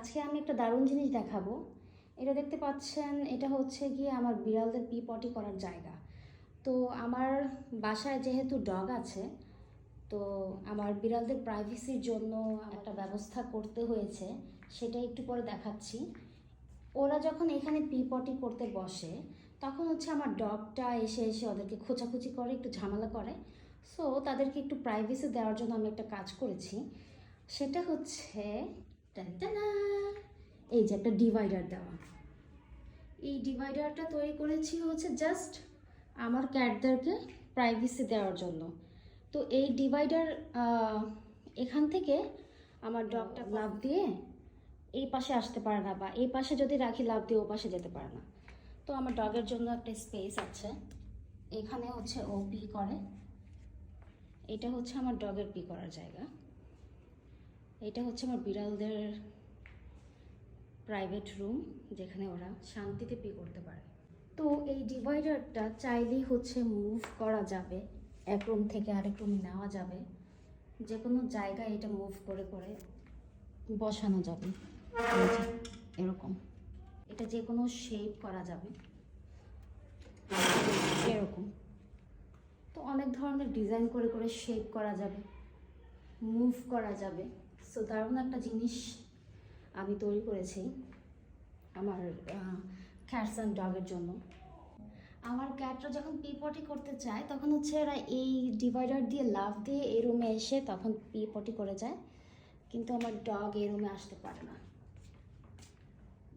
আজকে আমি একটা দারুণ জিনিস দেখাবো। এটা দেখতে পাচ্ছেন, এটা হচ্ছে গিয়ে আমার বিড়ালদের পি পটি করার জায়গা। তো আমার বাসায় যেহেতু ডগ আছে, তো আমার বিড়ালদের প্রাইভেসির জন্য একটা ব্যবস্থা করতে হয়েছে, সেটা একটু পরে দেখাচ্ছি। ওরা যখন এখানে পি পটি করতে বসে, তখন হচ্ছে আমার ডগটা এসে এসে ওদেরকে খোঁচাখুচি করে, একটু ঝামেলা করে। সো তাদেরকে একটু প্রাইভেসি দেওয়ার জন্য আমি একটা কাজ করেছি। সেটা হচ্ছে টানটানা, এই যে একটা ডিভাইডার দেওয়া। এই ডিভাইডারটা তৈরি করেছি হচ্ছে জাস্ট আমার ক্যাটদেরকে প্রাইভেসি দেওয়ার জন্য। তো এই ডিভাইডার এখান থেকে আমার ডগটা লাফ দিয়ে এই পাশে আসতে পারে না, বা এই পাশে যদি রাখি লাফ দিয়ে ও পাশে যেতে পারে না। তো আমার ডগের জন্য একটা স্পেস আছে, এখানে হচ্ছে ও পি করে। এটা হচ্ছে আমার ডগের পি করার জায়গা। এটা হচ্ছে আমার বিড়ালদের প্রাইভেট রুম, যেখানে ওরা শান্তিতে পি করতে পারে। তো এই ডিভাইডারটা চাইলেই হচ্ছে মুভ করা যাবে, এক রুম থেকে আরেক রুমে নেওয়া যাবে, যে কোনো জায়গায় এটা মুভ করে করে বসানো যাবে। এরকম এটা যে কোনো শেপ করা যাবে, এরকম। তো অনেক ধরনের ডিজাইন করে করে শেপ করা যাবে, মুভ করা যাবে। সো দারুণ একটা জিনিস আমি তৈরি করেছি আমার ক্যাটস অ্যান্ড ডগের জন্য। আমার ক্যাটরা যখন পি পটি করতে চায়, তখন হচ্ছে এরা এই ডিভাইডার দিয়ে লাফ দিয়ে এই রুমে এসে তখন পি পটি করে যায়। কিন্তু আমার ডগ এই রুমে আসতে পারে না,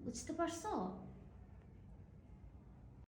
বুঝতে পারছো?